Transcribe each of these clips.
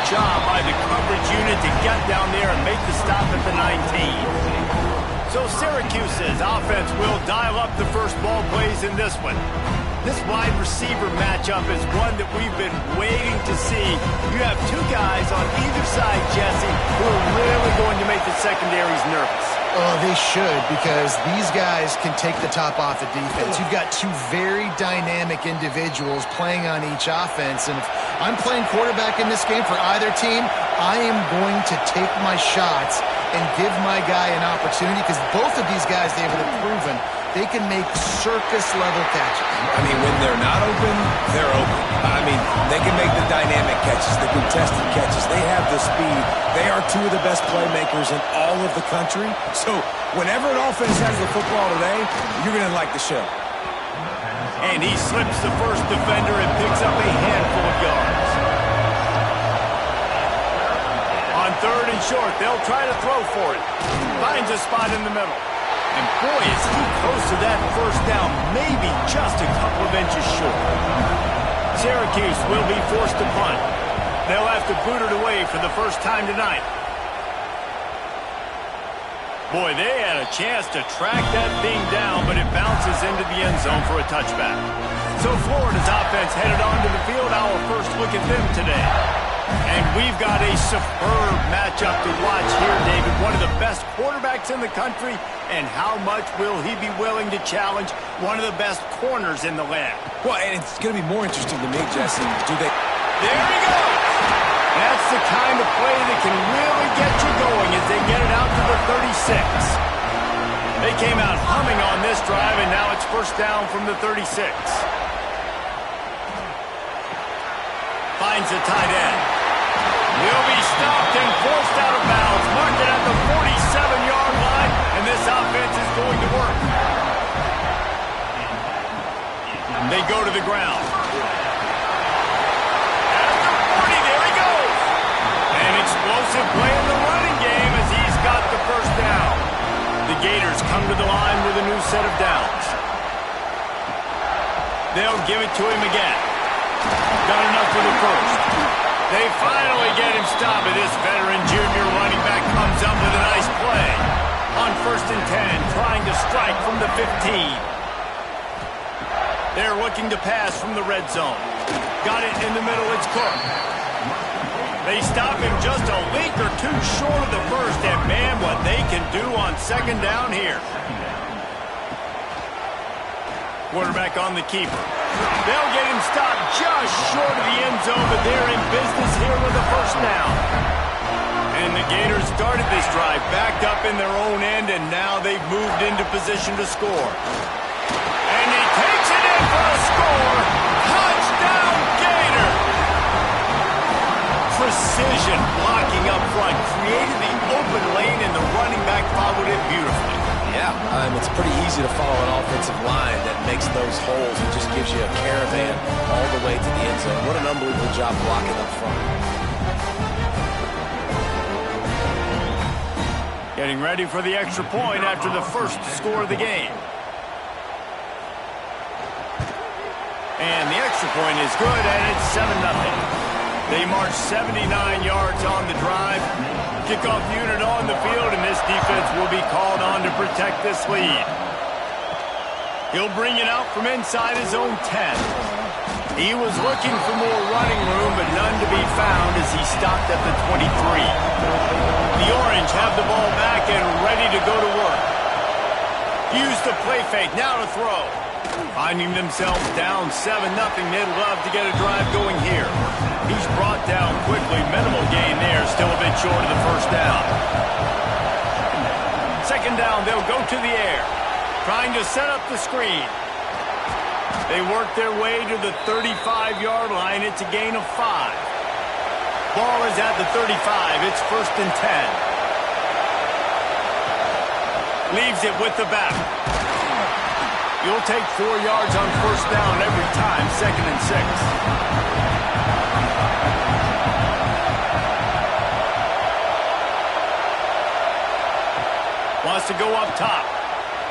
job by the coverage unit to get down there and make the stop at the 19. So Syracuse's offense will dial up the first ball plays in this one. This wide receiver matchup is one that we've been waiting to see. You have two guys on either side, Jesse, who are really going to make the secondaries nervous. Oh, they should, because these guys can take the top off the defense. You've got two very dynamic individuals playing on each offense, and if I'm playing quarterback in this game for either team, I am going to take my shots and give my guy an opportunity, because both of these guys, David, have proven they can make circus-level catches. I mean, when they're not open, they're open. I mean, they can make the dynamic catches, the contested catches. They have the speed. They are two of the best playmakers in all of the country. So whenever an offense has the football today, you're going to like the show. And he slips the first defender and picks up a handful of yards. On third and short, they'll try to throw for it. Finds a spot in the middle. And boy, is he close to that first down, maybe just a couple of inches short. Syracuse will be forced to punt. They'll have to boot it away for the first time tonight. Boy, they had a chance to track that thing down, but it bounces into the end zone for a touchback. So Florida's offense headed onto the field. Our first look at them today. And we've got a superb matchup to watch here, David. One of the best quarterbacks in the country, and how much will he be willing to challenge one of the best corners in the land? Well, and it's going to be more interesting to me, Jesse. There he goes! That's the kind of play that can really get you going as they get it out to the 36. They came out humming on this drive, and now it's first down from the 36. Finds the tight end. Will be stopped and forced out of bounds. Marked it at the 47-yard line, and this offense is going to work. They go to the ground. At the 40, there he goes. An explosive play in the running game as he's got the first down. The Gators come to the line with a new set of downs. They'll give it to him again. Got enough for the first. They finally get him stopped, and this veteran junior running back comes up with a nice play. On first and 10, trying to strike from the 15. They're looking to pass from the red zone. Got it in the middle, it's Cook. They stop him just a link or two short of the first, and man, what they can do on second down here. Quarterback on the keeper. They'll get him stopped just short of the end zone, but they're in business here with a first down. And the Gators started this drive backed up in their own end, and now they've moved into position to score. And he takes it in for a score. Touchdown, Gator! Precision blocking up front, created the open lane, and the running back followed it beautifully. Yeah, it's pretty easy to follow an offensive line that makes those holes and just gives you a caravan all the way to the end zone. What an unbelievable job blocking up front. Getting ready for the extra point after the first score of the game. And the extra point is good, and it's 7-0. They march 79 yards on the drive. Kickoff unit on the field, and this defense will be called on to protect this lead. He'll bring it out from inside his own 10. He was looking for more running room, but none to be found as he stopped at the 23. The Orange have the ball back and ready to go to work. Use the play fake, now to throw. Finding themselves down 7-0, they'd love to get a drive going here. He's brought down quickly, minimal gain there, still a bit short of the first down. Second down, they'll go to the air, trying to set up the screen. They work their way to the 35-yard line. It's a gain of 5. Ball is at the 35. It's first and 10. Leaves it with the back. You'll take 4 yards on first down every time, second and 6. Wants to go up top.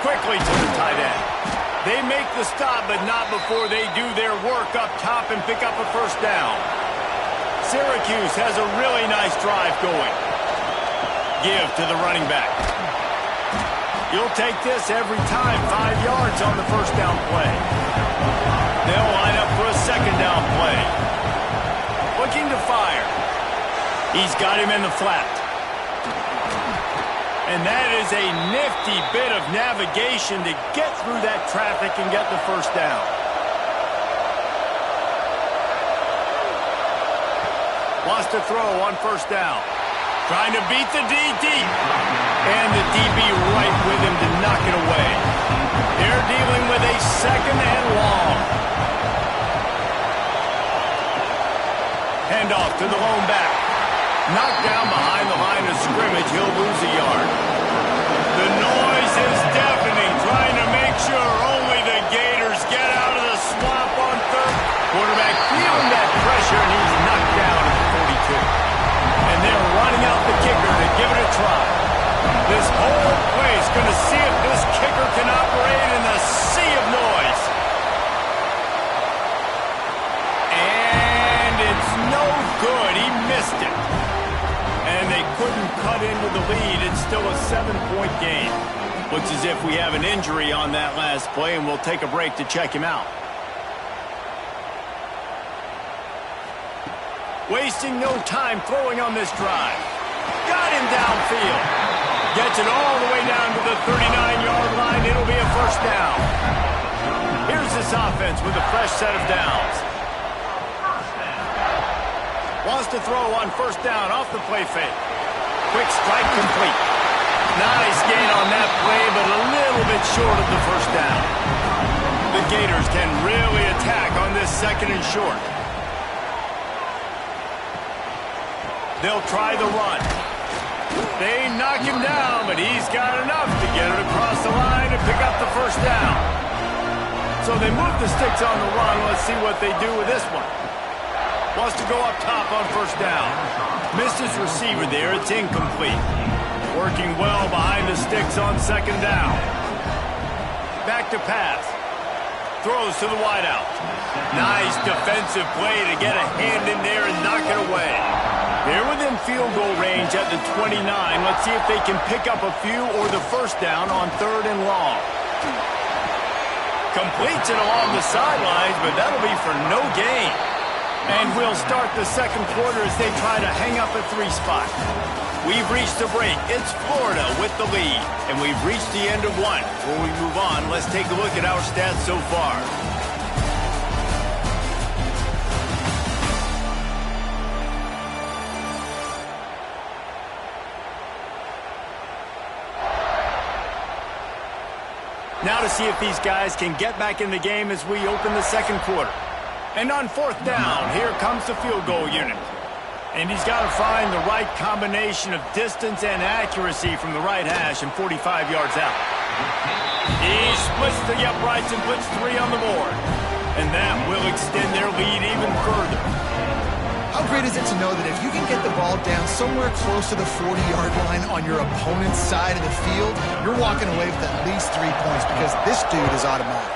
Quickly to the tight end. They make the stop, but not before they do their work up top and pick up a first down. Syracuse has a really nice drive going. Give to the running back. You'll take this every time. 5 yards on the first down play. They'll line up for a second down play. Looking to fire. He's got him in the flat. And that is a nifty bit of navigation to get through that traffic and get the first down. Wants to throw on first down. Trying to beat the D deep. And the DB right with him to knock it away. They're dealing with a second and long. Handoff to the lone back. Knocked down behind the line of scrimmage. He'll lose a yard. The noise is deafening, trying to make sure only the Gators get out of the swamp on third. Quarterback feeling that pressure, and he's knocked down at the 42. And they're running out the kicker to give it a try. This whole place going to see if this kicker can operate in the sea of noise. And it's no good. He missed it. And they couldn't cut into the lead. It's still a 7-point game. Looks as if we have an injury on that last play, and we'll take a break to check him out. Wasting no time throwing on this drive. Got him downfield. Gets it all the way down to the 39-yard line. It'll be a first down. Here's this offense with a fresh set of downs. Wants to throw on first down off the play fake. Quick strike complete. Nice gain on that play, but a little bit short of the first down. The Gators can really attack on this second and short. They'll try the run. They knock him down, but he's got enough to get it across the line and pick up the first down. So they move the sticks on the run. Let's see what they do with this one. Wants to go up top on first down. Missed his receiver there. It's incomplete. Working well behind the sticks on second down. Back to pass. Throws to the wideout. Nice defensive play to get a hand in there and knock it away. They're within field goal range at the 29. Let's see if they can pick up a few or the first down on third and long. Completes it along the sidelines, but that'll be for no gain. And we'll start the second quarter as they try to hang up a 3 spot. We've reached the break. It's Florida with the lead. And we've reached the end of one. Before we move on, let's take a look at our stats so far. Now to see if these guys can get back in the game as we open the second quarter. And on fourth down, here comes the field goal unit. And he's got to find the right combination of distance and accuracy from the right hash and 45 yards out. He splits the uprights and puts 3 on the board. And that will extend their lead even further. How great is it to know that if you can get the ball down somewhere close to the 40-yard line on your opponent's side of the field, you're walking away with at least 3 points because this dude is automatic.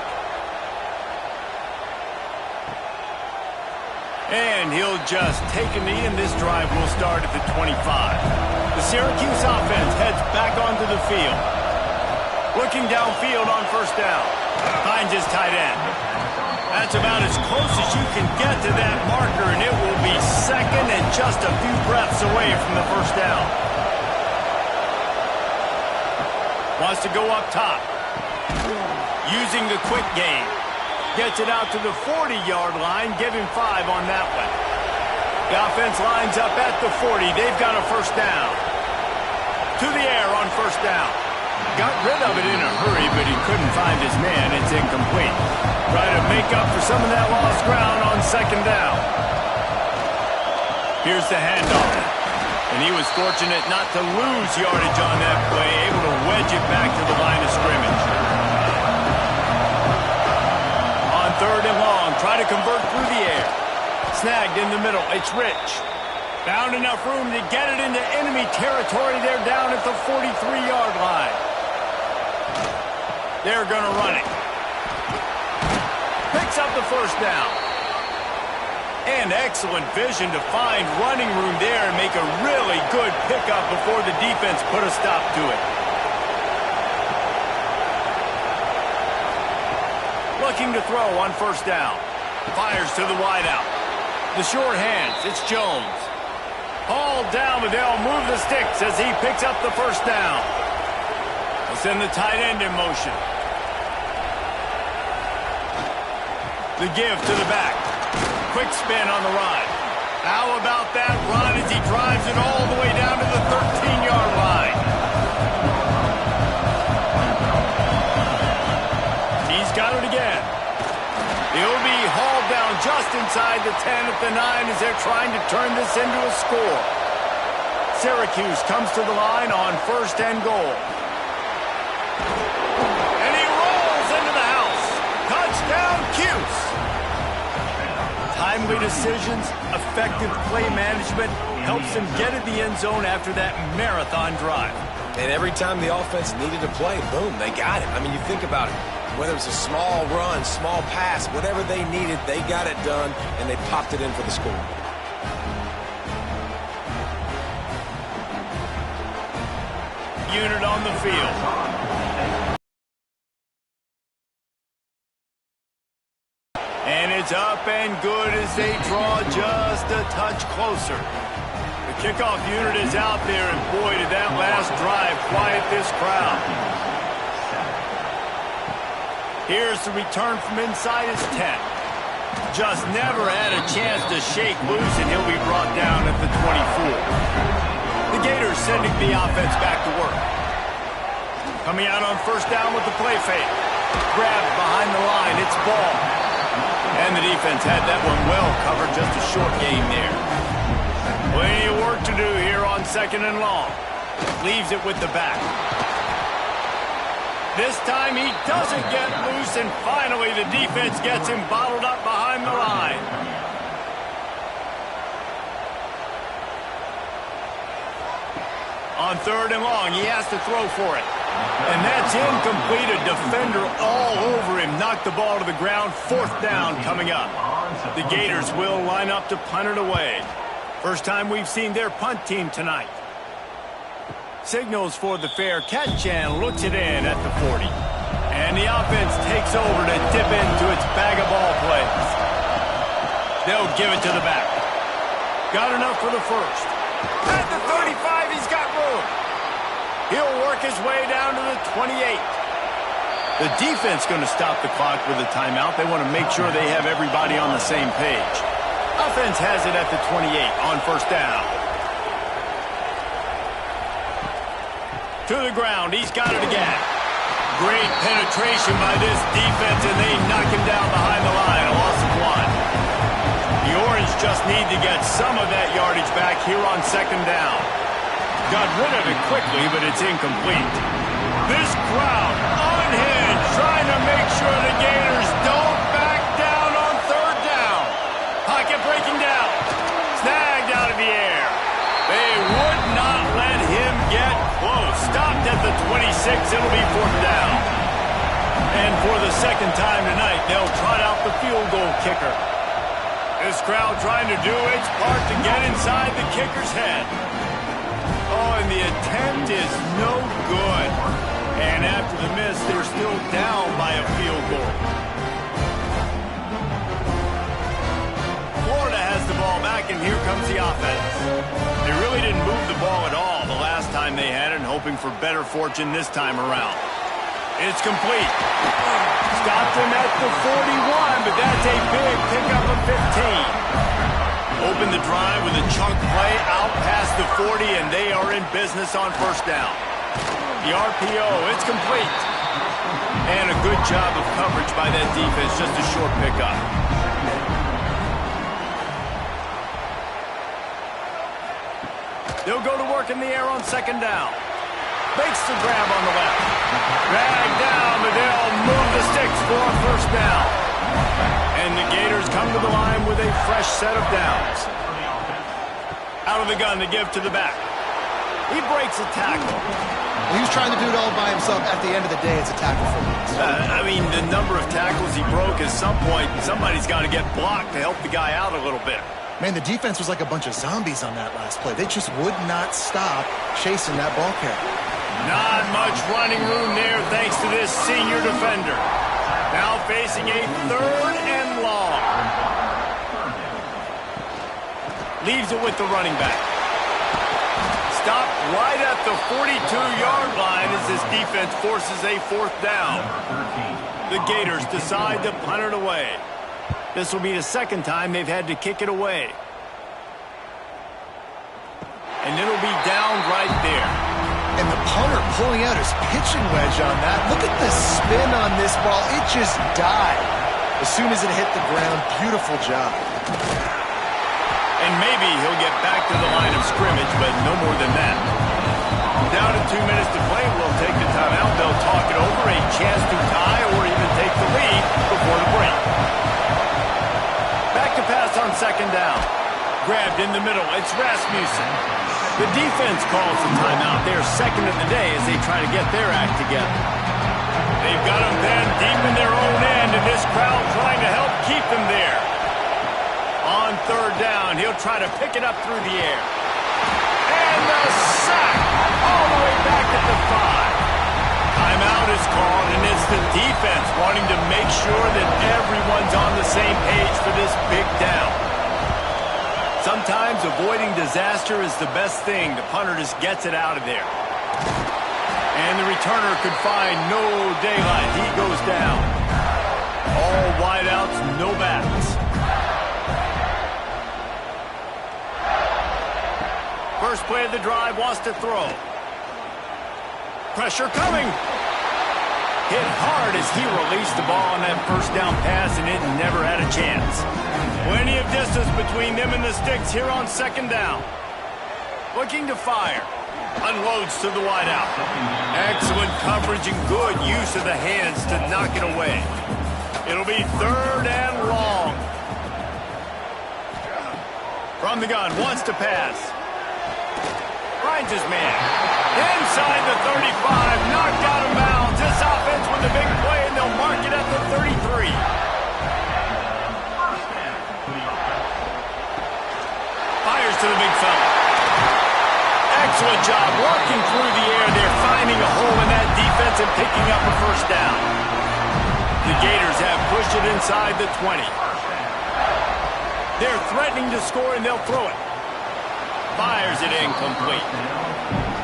And he'll just take a knee, and this drive will start at the 25. The Syracuse offense heads back onto the field. Looking downfield on first down. Finds his tight end. That's about as close as you can get to that marker, and it will be second and just a few breaths away from the first down. Wants to go up top. Using the quick game. Gets it out to the 40-yard line. Give him 5 on that one. The offense lines up at the 40. They've got a first down. To the air on first down. Got rid of it in a hurry, but he couldn't find his man. It's incomplete. Try to make up for some of that lost ground on second down. Here's the handoff. And he was fortunate not to lose yardage on that play, able to wedge it back to the line of scrimmage. On third and long, try to convert through the air. Snagged in the middle. It's Rich. Found enough room to get it into enemy territory. They're down at the 43-yard line. They're going to run it. Picks up the first down. And excellent vision to find running room there and make a really good pickup before the defense put a stop to it. Looking to throw on first down. Fires to the wideout. The short hands, it's Jones. Hauled down, but they'll move the sticks as he picks up the first down. They'll send the tight end in motion. The give to the back. Quick spin on the ride. How about that run as he drives it all the way down to the 13-yard line? He's got it again. He'll be hauled down just inside the 10 at the 9 as they're trying to turn this into a score. Syracuse comes to the line on first and goal. And he rolls into the house. Touchdown, Cuse. Timely decisions, effective play management helps them get in the end zone after that marathon drive. And every time the offense needed a play, boom, they got it. I mean, you think about it. Whether it's a small run, small pass, whatever they needed, they got it done, and they popped it in for the score. Unit on the field. And it's up and good as they draw just a touch closer. The kickoff unit is out there, and boy, did that last drive quiet this crowd. Here's the return from inside his 10. Just never had a chance to shake loose, and he'll be brought down at the 24. The Gators sending the offense back to work. Coming out on first down with the play fake. Grabbed behind the line, it's ball. And the defense had that one well covered, just a short gain there. Plenty of work to do here on second and long. Leaves it with the back. This time he doesn't get loose, and finally the defense gets him bottled up behind the line. On third and long, he has to throw for it. And that's incomplete. A defender all over him. Knocked the ball to the ground. Fourth down coming up. The Gators will line up to punt it away. First time we've seen their punt team tonight. Signals for the fair catch and looks it in at the 40. And the offense takes over to dip into its bag of ball plays. They'll give it to the back. Got enough for the first. At the 35, he's got room. He'll work his way down to the 28. The defense going to stop the clock with a timeout. They want to make sure they have everybody on the same page. Offense has it at the 28 on first down. To the ground, he's got it again. Great penetration by this defense, and they knock him down behind the line, a loss of 1. The Orange just need to get some of that yardage back here on second down. Got rid of it quickly, but it's incomplete. This crowd unhinged, trying to make sure the Gators don't back down on third down. Pocket breaking down. Snagged out of the air. They would not let him get close. Stopped at the 26. It'll be fourth down. And for the second time tonight, they'll trot out the field goal kicker. This crowd trying to do its part to get inside the kicker's head. Oh, and the attempt is no good. And after the miss, they're still down by a field goal. Florida has the ball back, and here comes the offense. They really didn't move the ball at all the last time they had it, hoping for better fortune this time around. It's complete. Stopped him at the 41, but that's a big pickup of 15. Open the drive with a chunk play out past the 40, and they are in business on first down. The RPO, it's complete. And a good job of coverage by that defense, just a short pickup. They'll go to work in the air on second down. Makes the grab on the left. Drag down, but they'll move the sticks for a first down. And the Gators come to the line with a fresh set of downs. Out of the gun to give to the back. He breaks a tackle. He was trying to do it all by himself. At the end of the day, it's a tackle for loss. I mean, the number of tackles he broke, at some point, somebody's got to get blocked to help the guy out a little bit. Man, the defense was like a bunch of zombies on that last play. They just would not stop chasing that ball carrier. Not much running room there thanks to this senior defender. Now facing a 3rd and long. Leaves it with the running back. Stopped right at the 42-yard line as this defense forces a 4th down. The Gators decide to punt it away. This will be the 2nd time they've had to kick it away. And it'll be down right there. And the punter pulling out his pitching wedge on that. Look at the spin on this ball. It just died as soon as it hit the ground. Beautiful job. And maybe he'll get back to the line of scrimmage, but no more than that. Down to 2 minutes to play. We'll take the timeout. They'll talk it over. A chance to tie or even take the lead before the break. Back to pass on 2nd down. Grabbed in the middle. It's Rasmussen. The defense calls the timeout. They're 2nd of the day as they try to get their act together. They've got them then deep in their own end, and this crowd trying to help keep them there. On 3rd down, he'll try to pick it up through the air. And the sack all the way back at the 5. Timeout is called, and it's the defense wanting to make sure that everyone's on the same page for this big down. Sometimes avoiding disaster is the best thing. The punter just gets it out of there. And the returner could find no daylight. He goes down. All wideouts, no backs. First play of the drive, wants to throw. Pressure coming. Hit hard as he released the ball on that 1st down pass, and it never had a chance. Plenty of distance between them and the sticks here on 2nd down. Looking to fire. Unloads to the wideout. Excellent coverage and good use of the hands to knock it away. It'll be 3rd and long. From the gun, wants to pass. Finds his man. Inside the 35, knocked out of bounds. This offense with the big play, and they'll mark it at the 33. Fires to the big fella. Excellent job working through the air. They're finding a hole in that defense and picking up a 1st down. The Gators have pushed it inside the 20. They're threatening to score, and they'll throw it. Fires it incomplete.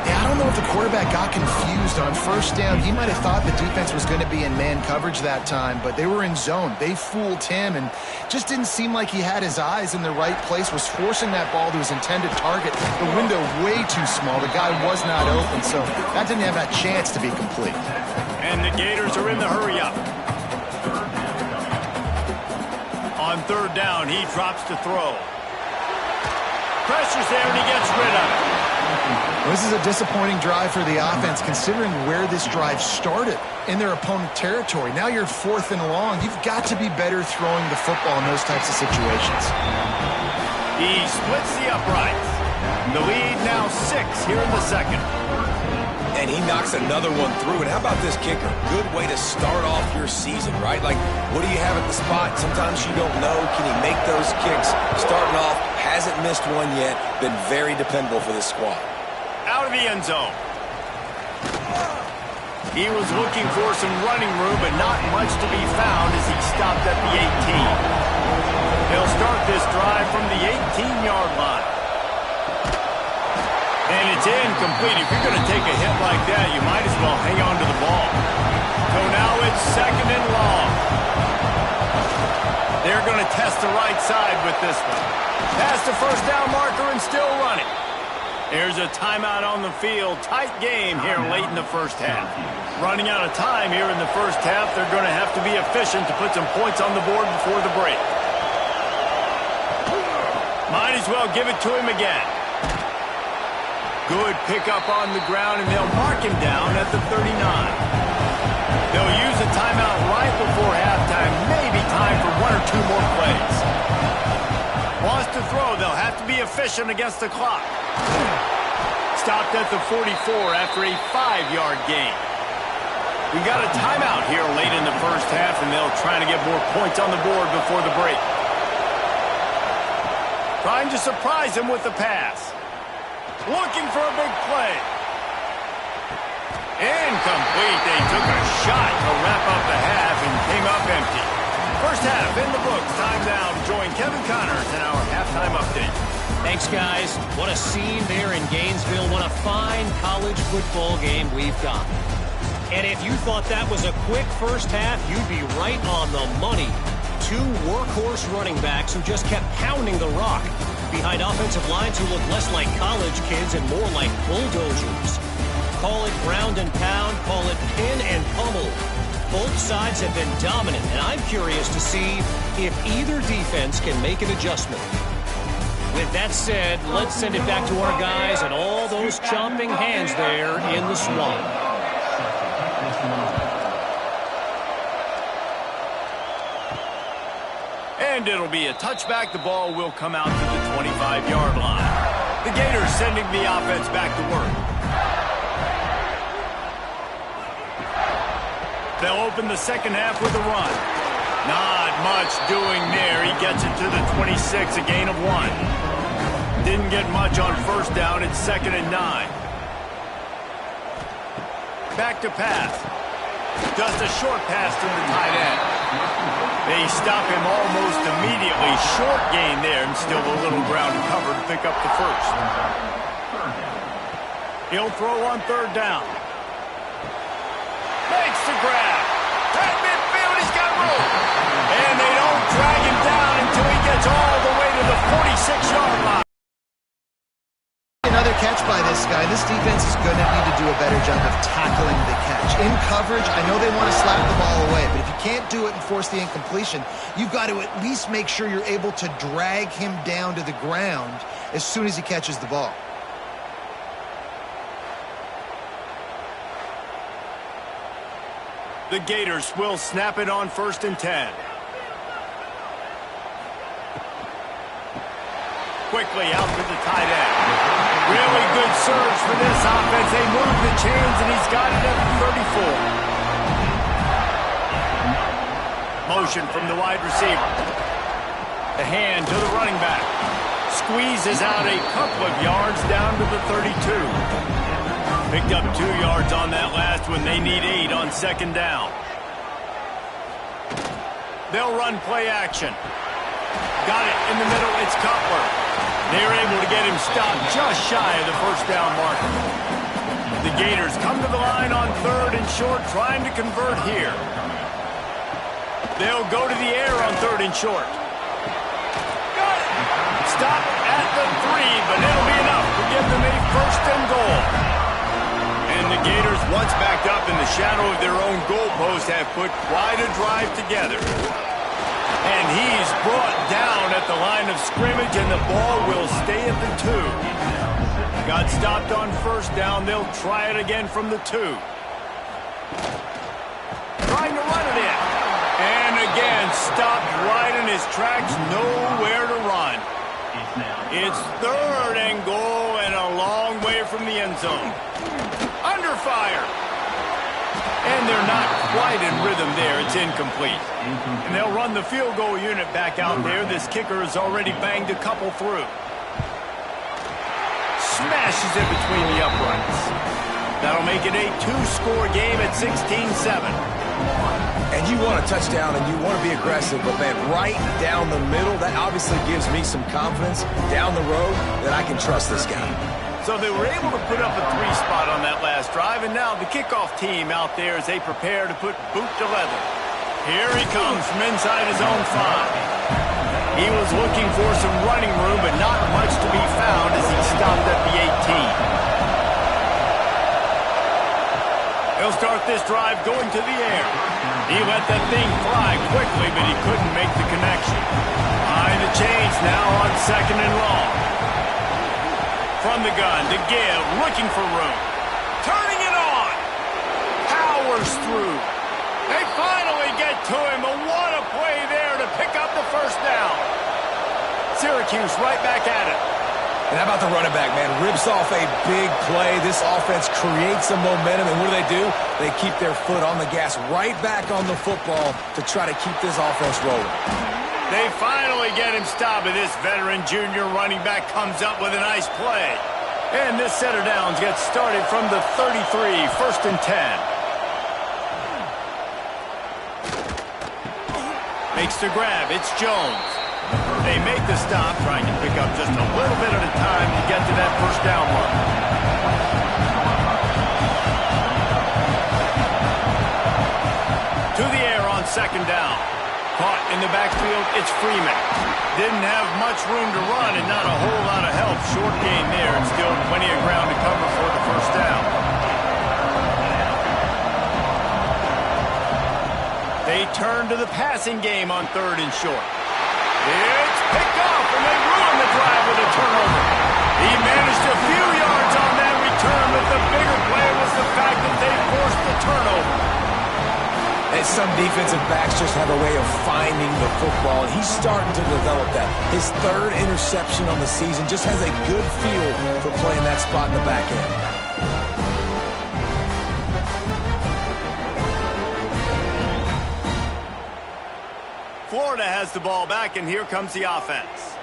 Yeah, I don't know if the quarterback got confused on 1st down. He might have thought the defense was going to be in man coverage that time, but they were in zone. They fooled him, and just didn't seem like he had his eyes in the right place, was forcing that ball to his intended target. The window way too small. The guy was not open, so that didn't have that chance to be complete. And the Gators are in the hurry up. On 3rd down, he drops to throw. Pressure's there, and he gets rid of it. Well, this is a disappointing drive for the offense, considering where this drive started in their opponent territory. Now you're 4th and long. You've got to be better throwing the football in those types of situations. He splits the uprights. The lead now 6 here in the 2nd. And he knocks another one through. And how about this kicker? Good way to start off your season, right? Like, what do you have at the spot? Sometimes you don't know. Can he make those kicks? Starting off, hasn't missed one yet. Been very dependable for this squad. Out of the end zone. He was looking for some running room, but not much to be found as he stopped at the 18. He'll start this drive from the 18-yard line. And it's incomplete. If you're going to take a hit like that, you might as well hang on to the ball. So now it's 2nd and long. They're going to test the right side with this one. Past the 1st down marker and still running. There's a timeout on the field. Tight game here late in the 1st half. Running out of time here in the 1st half. They're going to have to be efficient to put some points on the board before the break. Might as well give it to him again. Good pickup on the ground, and they'll mark him down at the 39. They'll use a timeout right before halftime. Maybe time for 1 or 2 more plays. Wants to throw. They'll have to be efficient against the clock. stopped at the 44 after a 5-yard gain. We got a timeout here late in the first half, and they'll try to get more points on the board before the break. Trying to surprise him with the pass. Looking for a big play. Incomplete. They took a shot to wrap up the half and came up empty. First half in the books. Time now to join Kevin Connors in our halftime update. Thanks, guys. What a scene there in Gainesville. What a fine college football game we've got. And if you thought that was a quick first half, you'd be right on the money. Two workhorse running backs who just kept pounding the rock behind offensive lines who look less like college kids and more like bulldozers. Call it ground and pound, call it pin and pummel. Both sides have been dominant, and I'm curious to see if either defense can make an adjustment. With that said, let's send it back to our guys and all those chomping hands there in the swamp. And it'll be a touchback. The ball will come out to the 25-yard line. The Gators sending the offense back to work. They'll open the second half with a run. Not much doing there. He gets it to the 26, a gain of 1. Didn't get much on first down. It's 2nd and 9. Back to pass. Just a short pass to the tight end. They stop him almost immediately. Short gain there, and still a little ground to cover to pick up the first. He'll throw on 3rd down. Makes the grab. At midfield, he's got room. And they don't drag him down until he gets all the way to the 46-yard line. Another catch by this guy. This defense is going to need to do a better job of tackling the catch. In coverage, I know they want to slap the ball away, but if you can't do it and force the incompletion, you've got to at least make sure you're able to drag him down to the ground as soon as he catches the ball. The Gators will snap it on 1st and 10. Quickly out to the tight end. Really good surge for this offense. They move the chains, and he's got it at the 34. Motion from the wide receiver. The hand to the running back. Squeezes out a couple of yards down to the 32. Picked up 2 yards on that last one. They need 8 on 2nd down. They'll run play action. Got it in the middle. It's Cutler. They're able to get him stopped just shy of the first down marker. The Gators come to the line on 3rd and short, trying to convert here. They'll go to the air on 3rd and short. Got it. Stop at the 3, but it'll be enough to give them a 1st and goal. And the Gators, once backed up in the shadow of their own goalpost, have put quite a drive together. And he's brought down at the line of scrimmage, and the ball will stay at the 2. Got stopped on 1st down. They'll try it again from the 2. Trying to run it in. And again, stopped right in his tracks. Nowhere to run. It's 3rd and goal and a long way from the end zone. Under fire. And they're not quite in rhythm there. It's incomplete. And they'll run the field goal unit back out there. This kicker has already banged a couple through. Smashes it between the uprights. That'll make it a 2-score game at 16-7. And you want a touchdown and you want to be aggressive, but man, right down the middle, that obviously gives me some confidence down the road that I can trust this guy. So they were able to put up a 3 spot on that last drive, and now the kickoff team out there as they prepare to put boot to leather. Here he comes from inside his own 5. He was looking for some running room, but not much to be found as he stopped at the 18. He'll start this drive going to the air. He let that thing fly quickly, but he couldn't make the connection. Behind the chains now on 2nd and long. From the gun to give, looking for room. Turning it on. Powers through. They finally get to him, but what a play there to pick up the 1st down. Syracuse right back at it. And how about the running back, man? Rips off a big play. This offense creates some momentum, and what do? They keep their foot on the gas right back on the football to try to keep this offense rolling. They finally get him stopped, and this veteran junior running back comes up with a nice play. And this set of downs gets started from the 33, 1st and 10. Makes the grab. It's Jones. They make the stop, trying to pick up just a little bit at a time to get to that first down mark. To the air on 2nd down. Caught in the backfield, it's Freeman. Didn't have much room to run and not a whole lot of help. Short gain there and still plenty of ground to cover for the first down. They turn to the passing game on 3rd and short. It's picked off, and they ruin the drive with a turnover. He managed a few yards on that return, but the bigger play was the fact that they forced the turnover. And some defensive backs just have a way of finding the football, and he's starting to develop that. His 3rd interception on the season just has a good feel for playing that spot in the back end. Florida has the ball back, and here comes the offense.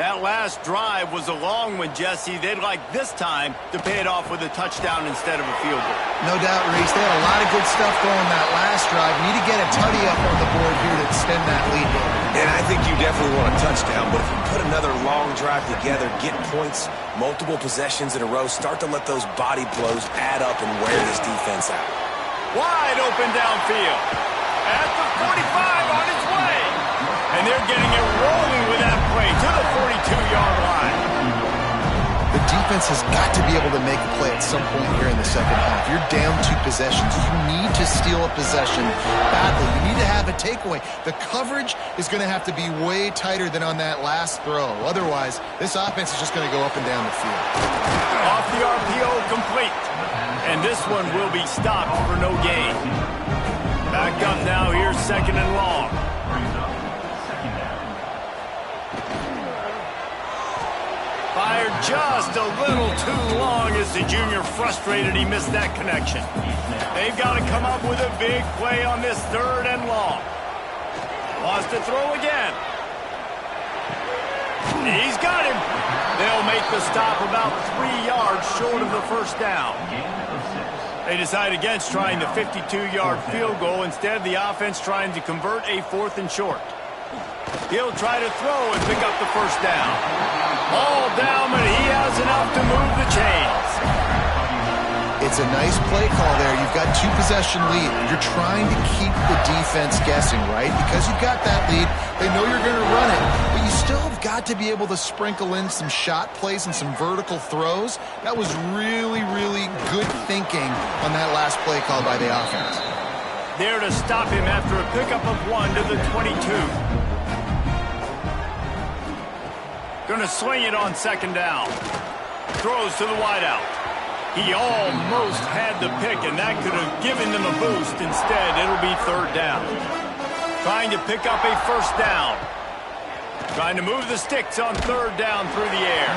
That last drive was a long one, Jesse. They'd like this time to pay it off with a touchdown instead of a field goal. No doubt, Reese. They had a lot of good stuff going that last drive. You need to get a tutty up on the board here to extend that lead here. And I think you definitely want a touchdown, but if you put another long drive together, get points, multiple possessions in a row, start to let those body blows add up and wear this defense out. Wide open downfield. At the 45 on its way. And they're getting it rolling with that play to the 42-yard line. The defense has got to be able to make a play at some point here in the second half. You're down 2 possessions. You need to steal a possession badly. You need to have a takeaway. The coverage is going to have to be way tighter than on that last throw. Otherwise, this offense is just going to go up and down the field. Off the RPO, complete. And this one will be stopped for no gain. Back up now, here's 2nd and long. Fired just a little too long as the junior frustrated he missed that connection. They've got to come up with a big play on this 3rd and long. Wants to throw again. He's got him. They'll make the stop about 3 yards short of the first down. They decide against trying the 52-yard field goal. Instead, the offense trying to convert a 4th and short. He'll try to throw and pick up the first down. Ball down, but he has enough to move the chains. It's a nice play call there. You've got 2-possession lead. You're trying to keep the defense guessing, right? Because you've got that lead, they know you're going to run it. But you still have got to be able to sprinkle in some shot plays and some vertical throws. That was really, really good thinking on that last play call by the offense. There to stop him after a pickup of 1 to the 22. Going to swing it on 2nd down. Throws to the wideout. He almost had the pick, and that could have given them a boost. Instead, it'll be 3rd down. Trying to pick up a first down. Trying to move the sticks on 3rd down through the air.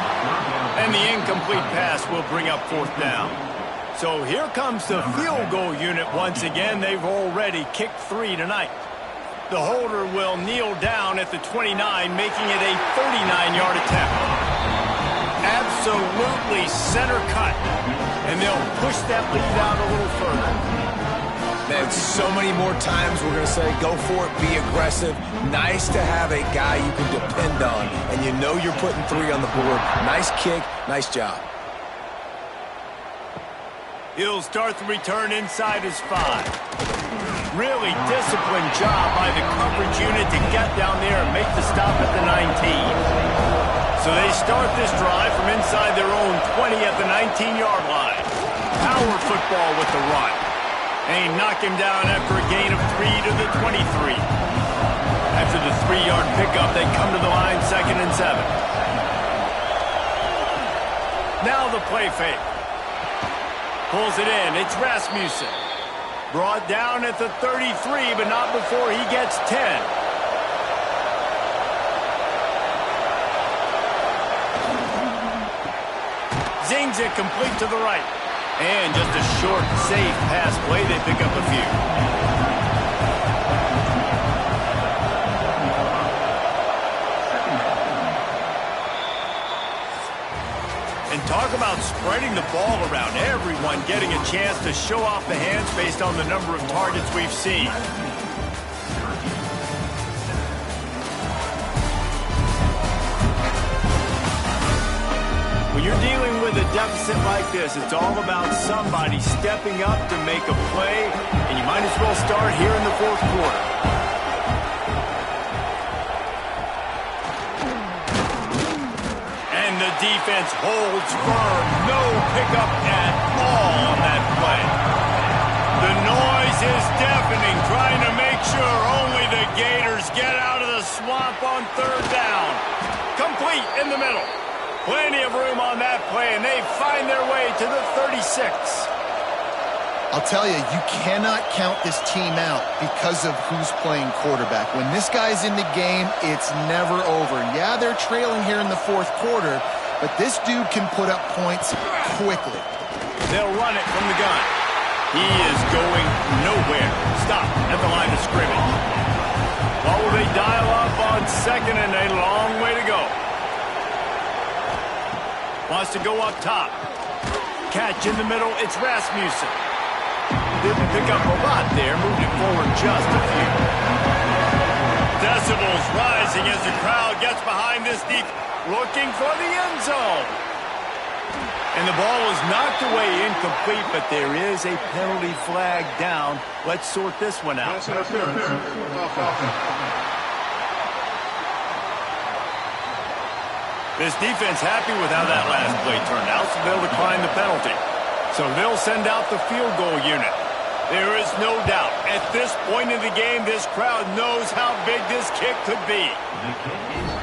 And the incomplete pass will bring up 4th down. So here comes the field goal unit once again. They've already kicked 3 tonight. The holder will kneel down at the 29, making it a 39-yard attempt. Absolutely center cut. And they'll push that lead out a little further. Man, so many more times we're going to say, go for it, be aggressive. Nice to have a guy you can depend on, and you know you're putting 3 on the board. Nice kick, nice job. He'll start the return inside his 5. Really disciplined job by the coverage unit to get down there and make the stop at the 19. So they start this drive from inside their own 20 at the 19-yard line. Power football with the run. They knock him down after a gain of 3 to the 23. After the 3-yard pickup, they come to the line 2nd and 7. Now the play fake. Pulls it in. It's Rasmussen. Brought down at the 33, but not before he gets 10. Zings it complete to the right. And just a short, safe pass play. They pick up a few. And talk about spreading the ball around. Everyone getting a chance to show off the hands based on the number of targets we've seen. When you're dealing with a deficit like this, it's all about somebody stepping up to make a play, and you might as well start here in the fourth quarter. And the defense holds firm. No pickup at all on that play. The noise is deafening, trying to make sure only the Gators get out of the swamp on third down. Complete in the middle. Plenty of room on that play, and they find their way to the 36. I'll tell you, you cannot count this team out because of who's playing quarterback. When this guy's in the game, it's never over. Yeah, they're trailing here in the fourth quarter, but this dude can put up points quickly. They'll run it from the gun. He is going nowhere. Stop at the line of scrimmage. What will they dial up on second and a long way to go? Wants to go up top. Catch in the middle. It's Rasmussen. Didn't pick up a lot there. Moved it forward just a few. Decibels rising as the crowd gets behind this deep. Looking for the end zone. And the ball is knocked away incomplete, but there is a penalty flag down. Let's sort this one out. This defense happy with how that last play turned out, so they'll decline the penalty. So they'll send out the field goal unit. There is no doubt, at this point in the game, this crowd knows how big this kick could be.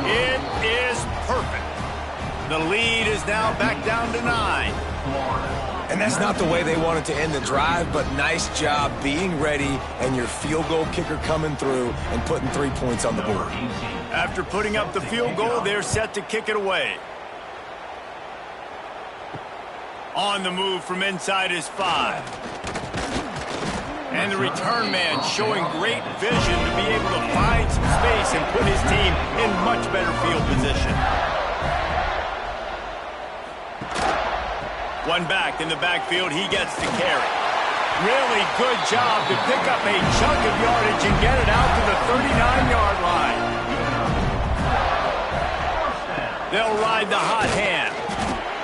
It is perfect. The lead is now back down to 9. And that's not the way they wanted to end the drive, but nice job being ready and your field goal kicker coming through and putting 3 points on the board. After putting up the field goal, they're set to kick it away. On the move from inside is 5. And the return man showing great vision to be able to find some space and put his team in much better field position. One back in the backfield, he gets the carry. Really good job to pick up a chunk of yardage and get it out to the 39-yard line. They'll ride the hot hand.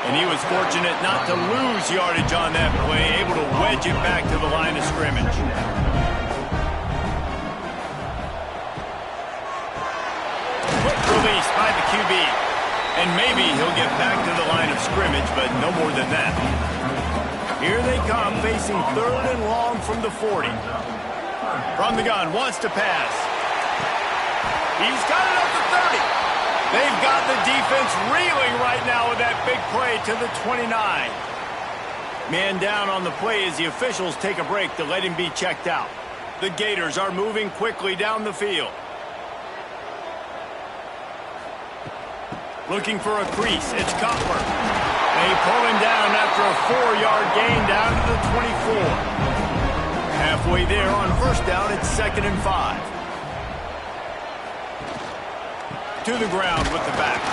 And he was fortunate not to lose yardage on that play, able to wedge it back to the line of scrimmage. Quick release by the QB. And maybe he'll get back to the line of scrimmage, but no more than that. Here they come, facing third and long from the 40. From the gun, wants to pass. He's got it up to 30. They've got the defense reeling right now with that big play to the 29. Man down on the play as the officials take a break to let him be checked out. The Gators are moving quickly down the field. Looking for a crease. It's Cutler. They pull him down after a 4-yard gain down to the 24. Halfway there on first down, it's 2nd and 5. To the ground with the back.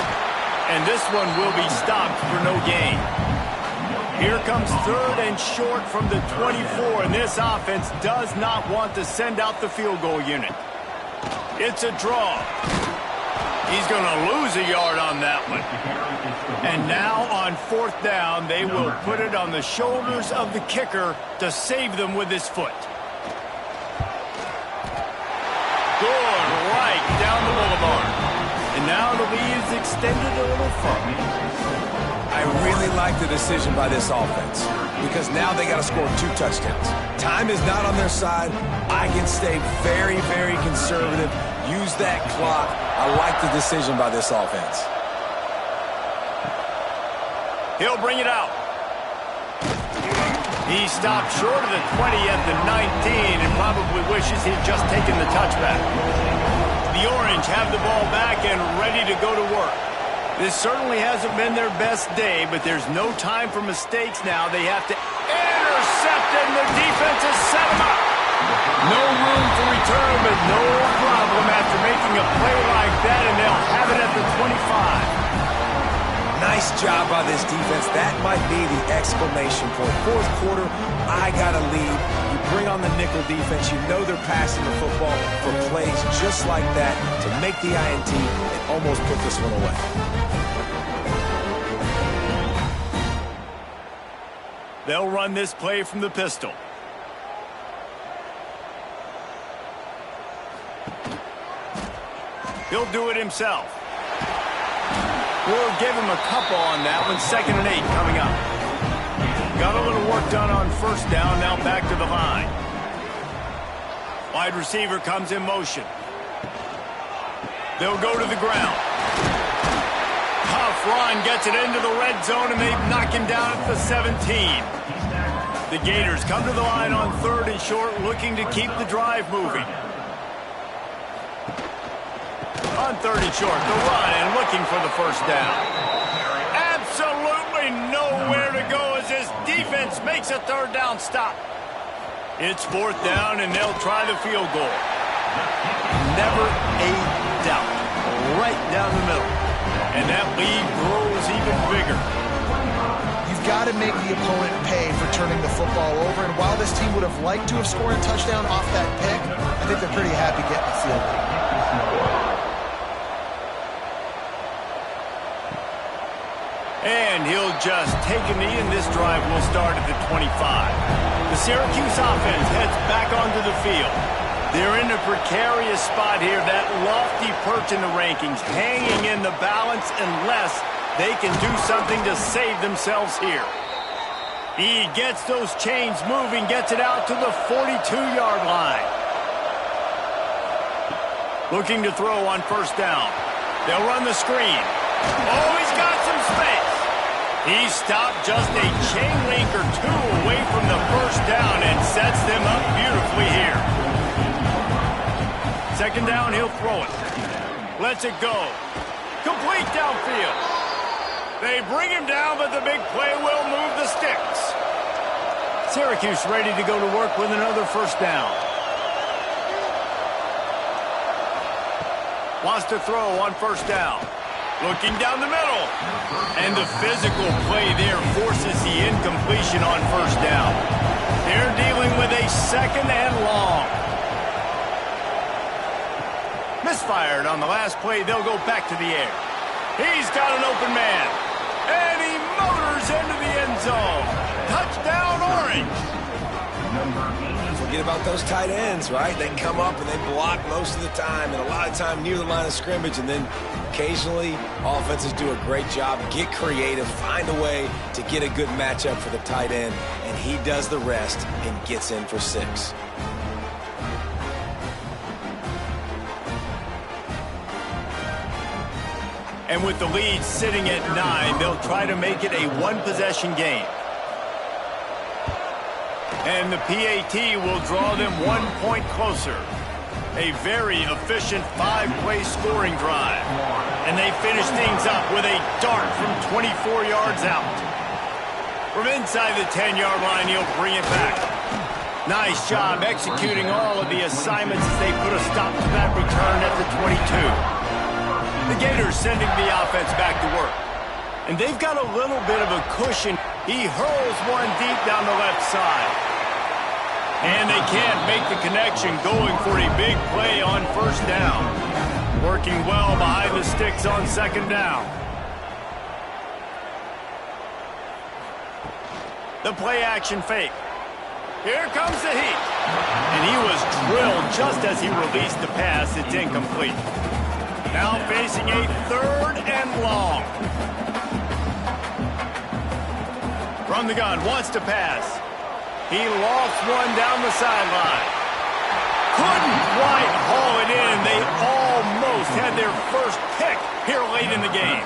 And this one will be stopped for no gain. Here comes 3rd and short from the 24, and this offense does not want to send out the field goal unit. It's a draw. He's going to lose a yard on that one. And now on 4th down, they will put it on the shoulders of the kicker to save them with his foot. Good right down the boulevard. And now the lead is extended a little further. I really like the decision by this offense because now they got to score 2 touchdowns. Time is not on their side. I can stay very, very conservative. Use that clock. I like the decision by this offense. He'll bring it out. He stopped short of the 20 at the 19 and probably wishes he'd just taken the touchback. The Orange have the ball back and ready to go to work. This certainly hasn't been their best day, but there's no time for mistakes now. They have to intercept, and the defense has set them up. No room for return, but no problem after making a play like that, and they'll have it at the 25. Nice job by this defense. That might be the exclamation point. Fourth quarter, I got to lead. You bring on the nickel defense. You know they're passing the football for plays just like that to make the INT and almost put this one away. They'll run this play from the pistol. He'll do it himself. We'll give him a couple on that one. 2nd and 8 coming up. Got a little work done on first down. Now back to the line. Wide receiver comes in motion. They'll go to the ground. Tough run gets it into the red zone, and they knock him down at the 17. The Gators come to the line on 3rd and short, looking to keep the drive moving. On 3rd and short, the run, and looking for the first down. Absolutely nowhere to go as this defense makes a 3rd down stop. It's 4th down, and they'll try the field goal. Never a doubt. Right down the middle. And that lead grows even bigger. You've got to make the opponent pay for turning the football over, and while this team would have liked to have scored a touchdown off that pick, I think they're pretty happy getting the field goal. And he'll just take a knee, and this drive will start at the 25. The Syracuse offense heads back onto the field. They're in a precarious spot here, that lofty perch in the rankings, hanging in the balance unless they can do something to save themselves here. He gets those chains moving, gets it out to the 42-yard line. Looking to throw on first down. They'll run the screen. Oh, he's got some space. He stopped just a chain link or two away from the first down and sets them up beautifully here. 2nd down, he'll throw it. Lets it go. Complete downfield. They bring him down, but the big play will move the sticks. Syracuse ready to go to work with another first down. Wants to throw on first down. Looking down the middle. And the physical play there forces the incompletion on first down. They're dealing with a 2nd and long. Misfired on the last play. They'll go back to the air. He's got an open man. And he motors into the end zone. Touchdown, Orange. Forget about those tight ends, right? They come up and they block most of the time, and a lot of time near the line of scrimmage, and then occasionally offenses do a great job, get creative, find a way to get a good matchup for the tight end, and he does the rest and gets in for 6. And with the lead sitting at 9, they'll try to make it a one-possession game. And the PAT will draw them 1 point closer. A very efficient 5-play scoring drive. And they finish things up with a dart from 24 yards out. From inside the 10-yard line, he'll bring it back. Nice job executing all of the assignments as they put a stop to that return at the 22. The Gators sending the offense back to work. And they've got a little bit of a cushion. He hurls one deep down the left side. And they can't make the connection, going for a big play on first down. Working well behind the sticks on 2nd down. The play action fake. Here comes the heat. And he was drilled just as he released the pass. It's incomplete. Now facing a 3rd and long. From the gun, wants to pass. He lofts one down the sideline. Couldn't quite haul it in. They almost had their first pick here late in the game.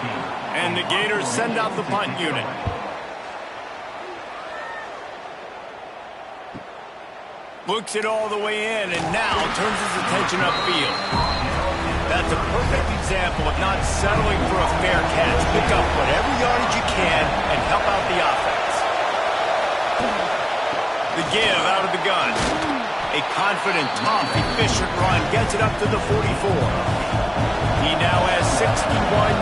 And the Gators send out the punt unit. Looks it all the way in and now turns his attention upfield. That's a perfect example of not settling for a fair catch. Pick up whatever yardage you can and help out the offense. The give out of the gun. A confident, tough, efficient run gets it up to the 44. He now has 61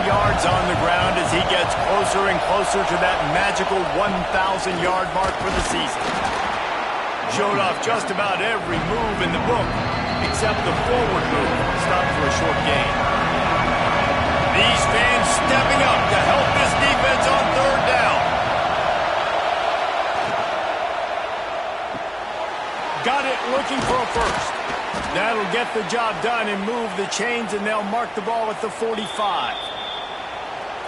yards on the ground as he gets closer and closer to that magical 1,000-yard mark for the season. Showed off just about every move in the book, except the forward move, stopped for a short gain. These fans stepping up to help this defense on third down. Got it looking for a first. That'll get the job done and move the chains, and they'll mark the ball at the 45.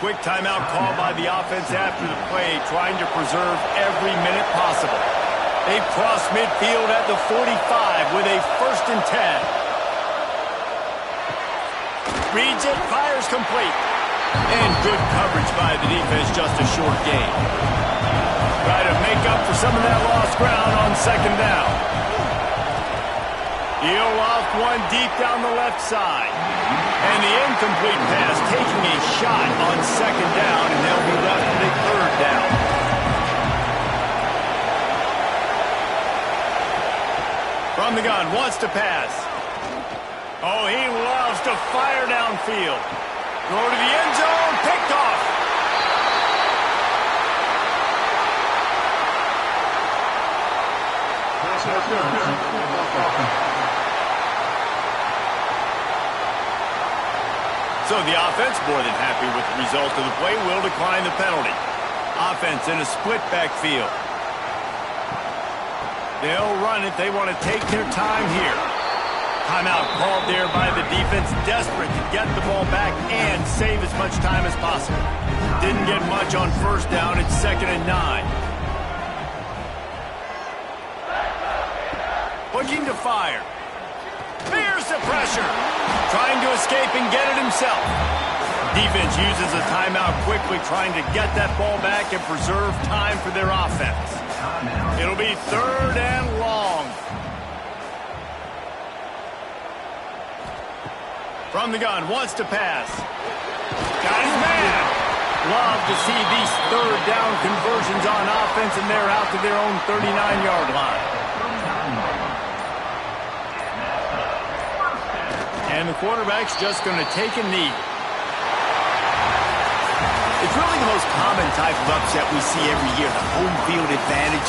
Quick timeout call by the offense after the play, trying to preserve every minute possible. They've crossed midfield at the 45 with a 1st and 10. Reads it, fires complete. And good coverage by the defense, just a short gain. Try to make up for some of that lost ground on 2nd down. He'll off one deep down the left side. And the incomplete pass taking a shot on 2nd down, and they'll be left with a 3rd down. From the gun, wants to pass. Oh, he loves to fire downfield. Throw to the end zone, picked off. So the offense, more than happy with the result of the play, will decline the penalty. Offense in a split backfield. They'll run it. They want to take their time here. Timeout called there by the defense, desperate to get the ball back and save as much time as possible. Didn't get much on 1st down. It's 2nd and 9. Looking to fire. Fears the pressure. Trying to escape and get it himself. Defense uses a timeout quickly, trying to get that ball back and preserve time for their offense. It'll be 3rd and long. From the gun, wants to pass. Got his man. Love to see these 3rd down conversions on offense, and they're out to their own 39-yard line. And the quarterback's just going to take a knee. It's really the most common type of upset we see every year. The home field advantage